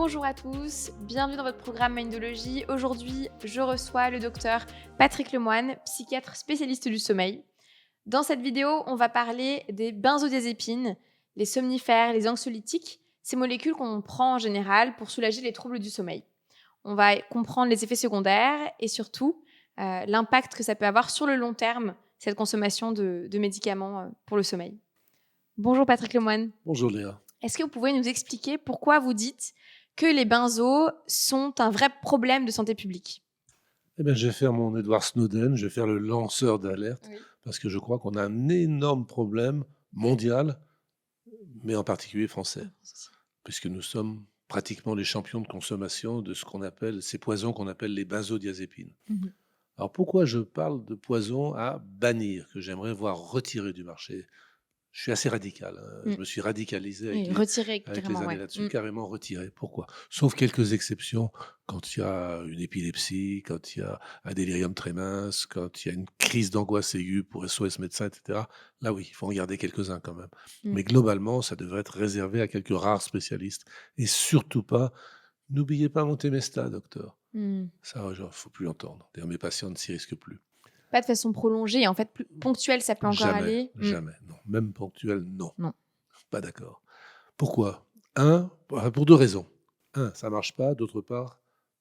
Bonjour à tous, bienvenue dans votre programme Mindologie. Aujourd'hui, je reçois le docteur Patrick Lemoine, psychiatre spécialiste du sommeil. Dans cette vidéo, on va parler des benzodiazépines, les somnifères, les anxiolytiques, ces molécules qu'on prend en général pour soulager les troubles du sommeil. On va comprendre les effets secondaires et surtout l'impact que ça peut avoir sur le long terme, cette consommation de médicaments pour le sommeil. Bonjour Patrick Lemoine. Bonjour Léa. Est-ce que vous pouvez nous expliquer pourquoi vous dites que les benzos sont un vrai problème de santé publique? Eh bien, je vais faire mon Edward Snowden, je vais faire le lanceur d'alerte, Oui. parce que je crois qu'on a un énorme problème mondial, mais en particulier français, puisque nous sommes pratiquement les champions de consommation de ce qu'on appelle, ces poisons qu'on appelle les benzodiazépines. Mhm. Alors pourquoi je parle de poisons à bannir, que j'aimerais voir retirés du marché? Je suis assez radical, hein. Je me suis radicalisé Oui, retiré avec les carrément, années ouais. là-dessus, carrément retiré. Pourquoi? Sauf quelques exceptions, quand il y a une épilepsie, quand il y a un délirium tremens, quand il y a une crise d'angoisse aiguë pour SOS médecin, et cetera. Là oui, il faut en garder quelques-uns quand même. Mm. Mais globalement, ça devrait être réservé à quelques rares spécialistes et surtout pas, n'oubliez pas Montemesta, docteur. Mm. Ça, faut plus l'entendre. D'ailleurs, mes patients ne s'y risquent plus. Pas de façon prolongée, en fait, plus ponctuelle, ça peut encore Jamais, aller. jamais, non. Même ponctuel, non. Non. Pas d'accord. Pourquoi? Pour 2 raisons. Ça marche pas, d'autre part,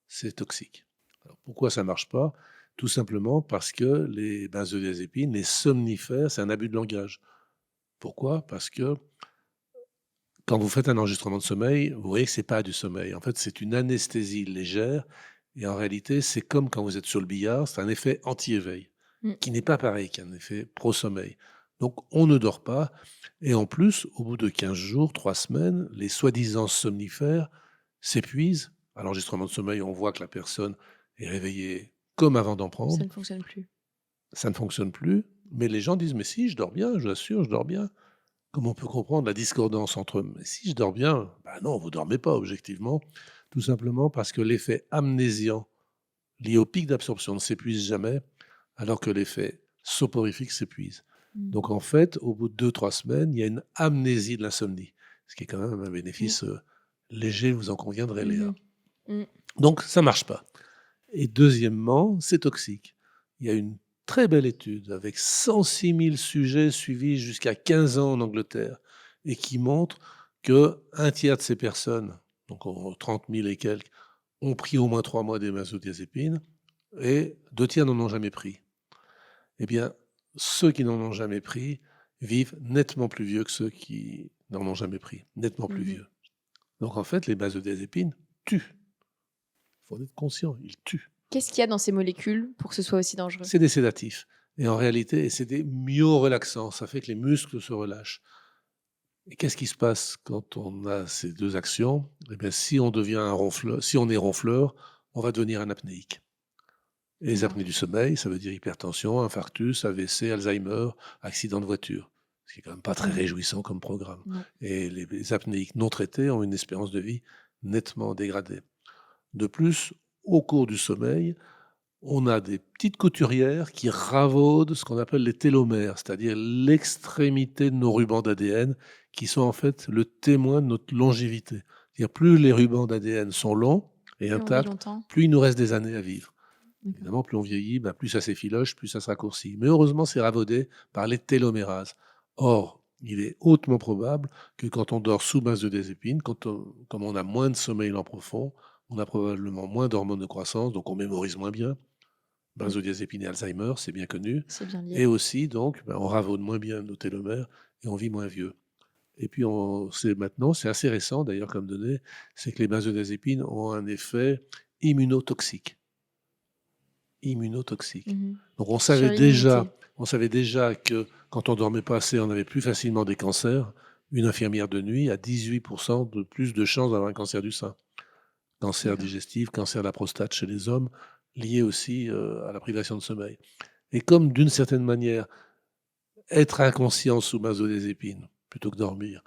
c'est toxique. Alors pourquoi ça marche pas? Tout simplement parce que les benzodiazépines, les somnifères, c'est un abus de langage. Pourquoi? Parce que quand vous faites un enregistrement de sommeil, vous voyez que c'est pas du sommeil. En fait, c'est une anesthésie légère et en réalité, c'est comme quand vous êtes sur le billard, c'est un effet anti-éveil Mm. qui n'est pas pareil qu'un effet pro-sommeil. Donc on ne dort pas et en plus, au bout de 15 jours, 3 semaines, les soi-disant somnifères s'épuisent. À l'enregistrement de sommeil, on voit que la personne est réveillée comme avant d'en Ça prendre. ne fonctionne plus. Ça ne fonctionne plus, mais les gens disent: «Mais si, je dors bien, je vous assure, je dors bien». Comment on peut comprendre la discordance entre eux? Mais si je dors bien, bah non, vous dormez pas objectivement, tout simplement parce que l'effet amnésiant lié au pic d'absorption ne s'épuise jamais, alors que l'effet soporifique s'épuise. Mm. Donc en fait, au bout de 2-3 semaines, il y a une amnésie de l'insomnie, ce qui est quand même un Mm. bénéfice léger, vous en conviendrez, Léa. Mhm. Mm. Donc ça marche pas. Et deuxièmement, c'est toxique. Il y a une très belle étude avec 106 000 sujets suivis jusqu'à 15 ans en Angleterre et qui montre que un tiers de ces personnes, donc 30 000 et quelques, ont pris au moins 3 mois des benzodiazépines et 2 tiers n'en ont jamais pris. Eh bien, ceux qui n'en ont jamais pris vivent nettement plus vieux que ceux qui n'en ont jamais pris, nettement plus Mhm. vieux. Donc en fait, les benzodiazépines tuent. Il faut en être conscient, ils tuent. Qu'est-ce qu'il y a dans ces molécules pour que ce soit aussi dangereux? C'est des sédatifs. Et en réalité, c'est des myorelaxants. Ça fait que les muscles se relâchent. Et qu'est-ce qui se passe quand on a ces 2 actions? Eh bien, si on devient un ronfleur, si on est ronfleur, on va devenir un apnéique. Et les D'accord. apnées du sommeil, ça veut dire hypertension, infarctus, AVC, Alzheimer, accident de voiture. Ce qui est quand même pas très Mhm. réjouissant comme programme. Non. Et les apnéiques non traités ont une espérance de vie nettement dégradée. De plus, au cours du sommeil, on a des petites couturières qui ravaudent ce qu'on appelle les télomères, c'est-à-dire l'extrémité de nos rubans d'ADN, qui sont en fait le témoin de notre longévité. C'est-à-dire plus les rubans d'ADN sont longs et Plus on vit intacts, longtemps. plus il nous reste des années à vivre. D'accord. Évidemment, plus on vieillit, plus ça s'effiloche, plus ça se raccourcit. Mais heureusement, c'est ravaudé par les télomérases. Or, il est hautement probable que quand on dort sous benzodiazépine, comme on a moins de sommeil lent profond, on a probablement moins d'hormones de croissance, donc on mémorise moins bien. Mm. Benzodiazépine et Alzheimer, c'est bien connu. C'est bien lié. Et aussi, donc, on ravaude moins bien nos télomères et on vit moins vieux. Et puis, on sait maintenant, c'est assez récent d'ailleurs comme données, c'est que les benzodiazépines ont un effet immunotoxique. Immunotoxique. Mhm. Donc, Sur l'immunité. on savait déjà que quand on dormait pas assez, on avait plus facilement des cancers. Une infirmière de nuit a 18% de plus de chances d'avoir un cancer du sein. Cancer D'accord. digestif, cancer de la prostate chez les hommes, lié aussi à la privation de sommeil. Et comme d'une certaine manière, être inconscient sous benzodiazépine plutôt que dormir,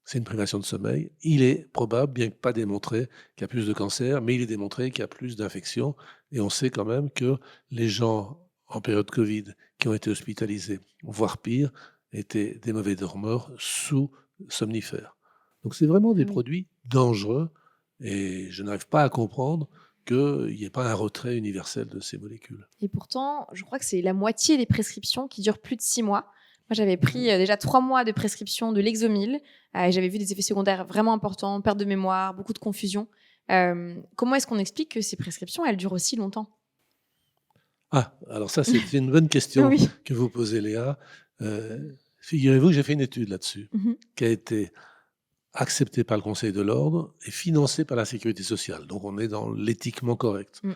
c'est une privation de sommeil, il est probable, bien que pas démontré, qu'il y a plus de cancer, mais il est démontré qu'il y a plus d'infections. Et on sait quand même que les gens en période Covid qui ont été hospitalisés, voire pire, étaient des mauvais dormeurs sous somnifères. Donc c'est vraiment Ah des oui. produits dangereux Et je n'arrive pas à comprendre qu'il n'y ait pas un retrait universel de ces molécules. Et pourtant, je crois que c'est la moitié des prescriptions qui durent plus de 6 mois. Moi, j'avais pris déjà 3 mois de prescription de Lexomil et j'avais vu des effets secondaires vraiment importants, perte de mémoire, beaucoup de confusion. Comment est-ce qu'on explique que ces prescriptions, elles durent aussi longtemps? Ah, alors ça, c'est une bonne question Oui. que vous posez, Léa. Figurez-vous que j'ai fait une étude là-dessus, Mhm. qui a été acceptée par le Conseil de l'ordre et financée par la Sécurité sociale. Donc on est dans l'éthiquement correct. Mm.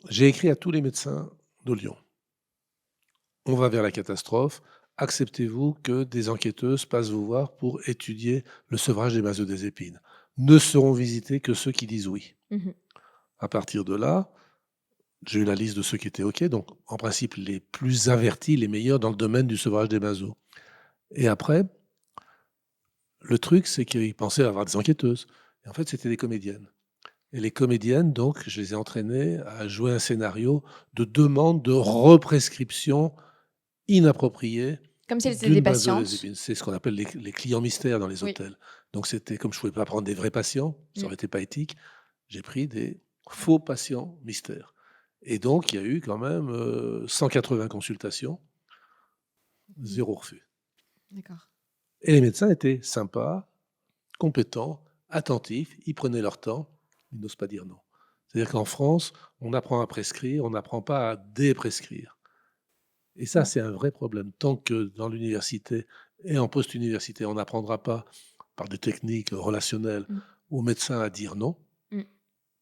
J'ai écrit à tous les médecins de Lyon. On va vers la catastrophe. Acceptez-vous que des enquêteuses passent vous voir pour étudier le sevrage des benzodiazépines? Ne seront visités que ceux qui disent oui. Mhm. À partir de là, j'ai eu la liste de ceux qui étaient OK, donc en principe les plus avertis, les meilleurs dans le domaine du sevrage des benzos. Et après, le truc, c'est qu'ils pensaient avoir des enquêteuses. Et en fait, c'était des comédiennes. Et les comédiennes, donc, je les ai entraînées à jouer un scénario de demande de represcription inappropriée Comme si elles étaient des d'une patientes. benzodiazépine. C'est ce qu'on appelle les clients mystères dans les Oui. hôtels. Donc c'était comme je ne pouvais pas prendre des vrais patients, ça Mm. aurait été pas éthique, j'ai pris des faux patients mystères. Et donc il y a eu quand même 180 consultations, zéro refus. D'accord. Et les médecins étaient sympas, compétents, attentifs, ils prenaient leur temps, ils n'osent pas dire non. C'est-à-dire qu'en France, on apprend à prescrire, on n'apprend pas à déprescrire. Et ça, Mm. c'est un vrai problème. Tant que dans l'université et en post-université, on n'apprendra pas par des techniques relationnelles Mm. aux médecins à dire non, Mm.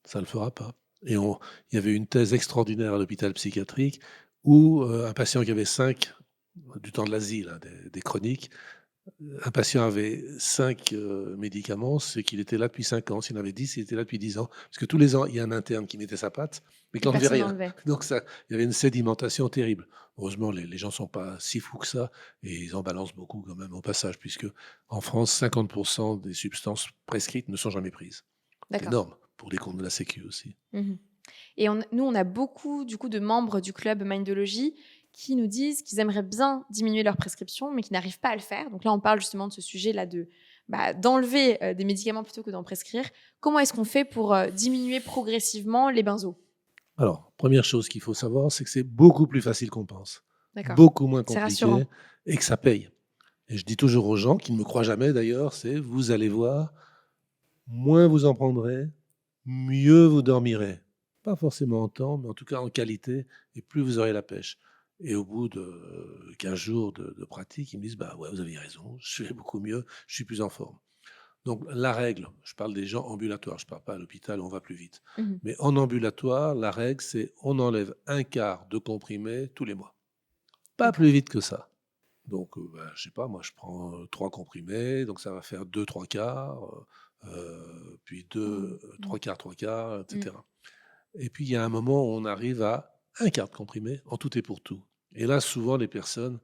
ça ne le fera pas. Et il y avait une thèse extraordinaire à l'hôpital psychiatrique où un patient qui avait 5, du temps de l'asile, hein, des chroniques, un patient avait 5 médicaments, c'est qu'il était là depuis 5 ans. S'il en avait 10, il était là depuis 10 ans. Parce que tous les ans, il y a un interne qui mettait sa patte, mais qui Et n'enlevait personne rien. n'enlevait. Donc ça, il y avait une sédimentation terrible. Heureusement, les gens ne sont pas si fous que ça, et ils en balancent beaucoup quand même au passage, puisque en France, 50% des substances prescrites ne sont jamais prises. C'est D'accord. énorme pour les comptes de la Sécu aussi. Mhm. Et nous, on a beaucoup du coup de membres du club Mindology qui nous disent qu'ils aimeraient bien diminuer leur prescription, mais qui n'arrivent pas à le faire. Donc là, on parle justement de ce sujet-là d'enlever des médicaments plutôt que d'en prescrire. Comment est-ce qu'on fait pour diminuer progressivement les benzos? Alors, première chose qu'il faut savoir, c'est que c'est beaucoup plus facile qu'on pense, D'accord. beaucoup moins C'est rassurant. compliqué, et que ça paye. Et je dis toujours aux gens, qui ne me croient jamais d'ailleurs, c'est vous allez voir, moins vous en prendrez, mieux vous dormirez. Pas forcément en temps, mais en tout cas en qualité, et plus vous aurez la pêche. Et au bout de 15 jours de pratique, ils me disent, bah ouais, vous avez raison, je vais beaucoup mieux, je suis plus en forme. Donc la règle, je parle des gens ambulatoires, je ne parle pas à l'hôpital, on va plus vite. Mhm. Mais en ambulatoire, la règle, c'est on enlève un quart de comprimé tous les mois. Pas D'accord. plus vite que ça. Donc, je sais pas, moi, je prends 3 comprimés, donc ça va faire 2 3 quarts, puis 2 Mm. 3 quarts, 3 quarts, et Mm. cetera. Et puis, il y a un moment où on arrive à un quart de comprimé en tout et pour tout. Et là, souvent, les personnes,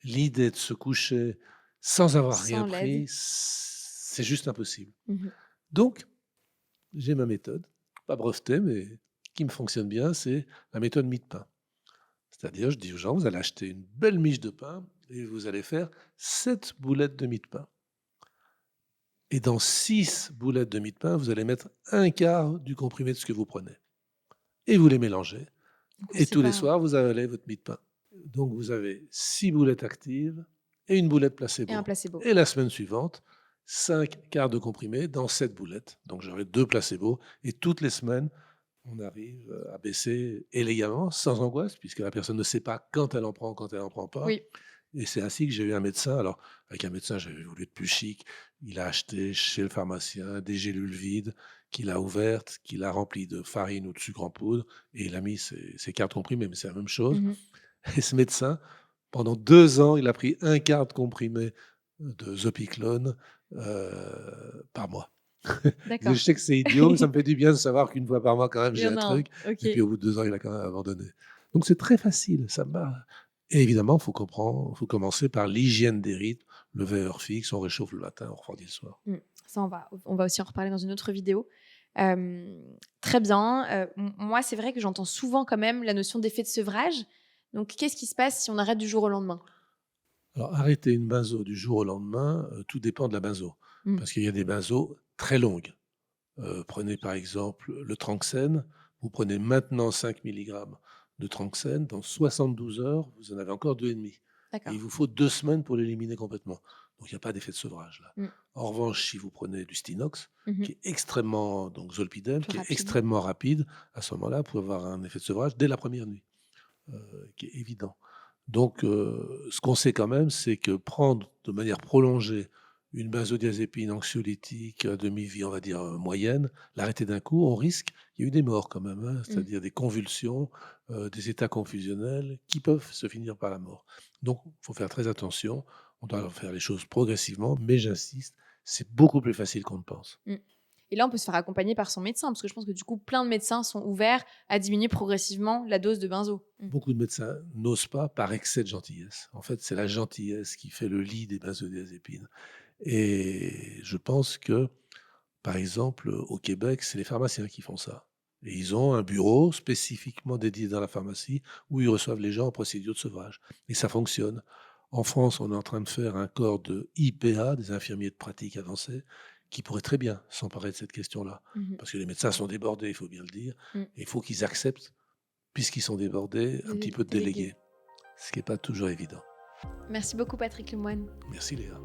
l'idée de se coucher sans avoir rien Sans l'aide. pris, c'est juste impossible. Mhm. Donc, j'ai ma méthode, pas brevetée, mais qui me fonctionne bien, c'est la méthode mie de pain. C'est-à-dire, je dis aux gens, vous allez acheter une belle miche de pain et vous allez faire 7 boulettes de mie de pain. Et dans 6 boulettes de mie de pain, vous allez mettre un quart du comprimé de ce que vous prenez. Et vous les mélangez. Donc, on Et tous les sépare. soirs, vous avalez votre mie de pain. Donc, vous avez 6 boulettes actives et une boulette Et un placebo. placebo. Et la semaine suivante, 5 quarts de comprimé dans 7 boulettes. Donc, j'aurai 2 placebos. Et toutes les semaines, on arrive à baisser élégamment, sans angoisse, puisque la personne ne sait pas quand elle en prend, quand elle n'en prend pas. Oui. Et c'est ainsi que j'ai eu un médecin. Alors, avec un médecin, j'avais voulu être plus chic. Il a acheté chez le pharmacien des gélules vides qu'il a ouvertes, qu'il a remplies de farine ou de sucre en poudre, et il a mis ses cartes comprimées, mais c'est la même chose. Mhm. Et ce médecin, pendant 2 ans, il a pris un quart de comprimé de Zopiclone par mois. Je D'accord. sais que c'est idiot, mais ça me fait du bien de savoir qu'une fois par mois, quand même, Il y j'ai en un a un. truc. Ok. Et puis au bout de 2 ans, il a quand même abandonné. Donc c'est très facile, ça marche. Et évidemment, il faut commencer par l'hygiène des rythmes. Lever à heure fixe, on réchauffe le matin, on refroidit le soir. Mm. Ça, on va aussi en reparler dans une autre vidéo. Très bien. Moi, c'est vrai que j'entends souvent quand même la notion d'effet de sevrage. Donc, qu'est-ce qui se passe si on arrête du jour au lendemain? Alors arrêter une benzo du jour au lendemain, tout dépend de la benzo. Mm. Parce qu'il y a des benzos très longues. Prenez par exemple le tranxène, vous prenez maintenant 5 milligrammes de tranxène, dans 72 heures, vous en avez encore 2,5 et il D'accord. vous faut 2 semaines pour l'éliminer complètement. Donc il n'y a pas d'effet de sevrage là. Mmh. En revanche, si vous prenez du Stinox, Mmh. qui est extrêmement donc zolpidem, Plus qui est rapide. extrêmement rapide, à ce moment-là, vous pouvez avoir un effet de sevrage dès la première nuit, qui est évident. Donc ce qu'on sait quand même, c'est que prendre de manière prolongée une benzodiazépine anxiolytique à demi-vie, on va dire, moyenne, l'arrêter d'un coup, on risque il y a eu des morts quand même, hein, Mmh. c'est-à-dire des convulsions, des états confusionnels qui peuvent se finir par la mort. Donc il faut faire très attention, on doit faire les choses progressivement, mais j'insiste, c'est beaucoup plus facile qu'on ne pense. Mmh. Et là, on peut se faire accompagner par son médecin, parce que je pense que du coup, plein de médecins sont ouverts à diminuer progressivement la dose de benzo. Mmh. Beaucoup de médecins n'osent pas par excès de gentillesse. En fait, c'est la gentillesse qui fait le lit des benzodiazépines. Et je pense que, par exemple, au Québec, c'est les pharmaciens qui font ça. Et ils ont un bureau spécifiquement dédié dans la pharmacie où ils reçoivent les gens en procédure de sevrage. Et ça fonctionne. En France, on est en train de faire un corps de IPA, des infirmiers de pratique avancée, qui pourrait très bien s'emparer de cette question-là. Mmh. Parce que les médecins sont débordés, il faut bien le dire. Mmh. Et il faut qu'ils acceptent, puisqu'ils sont débordés, un petit peu de Délégué. déléguer. Ce qui n'est pas toujours évident. Merci beaucoup, Patrick Lemoine. Merci Léa.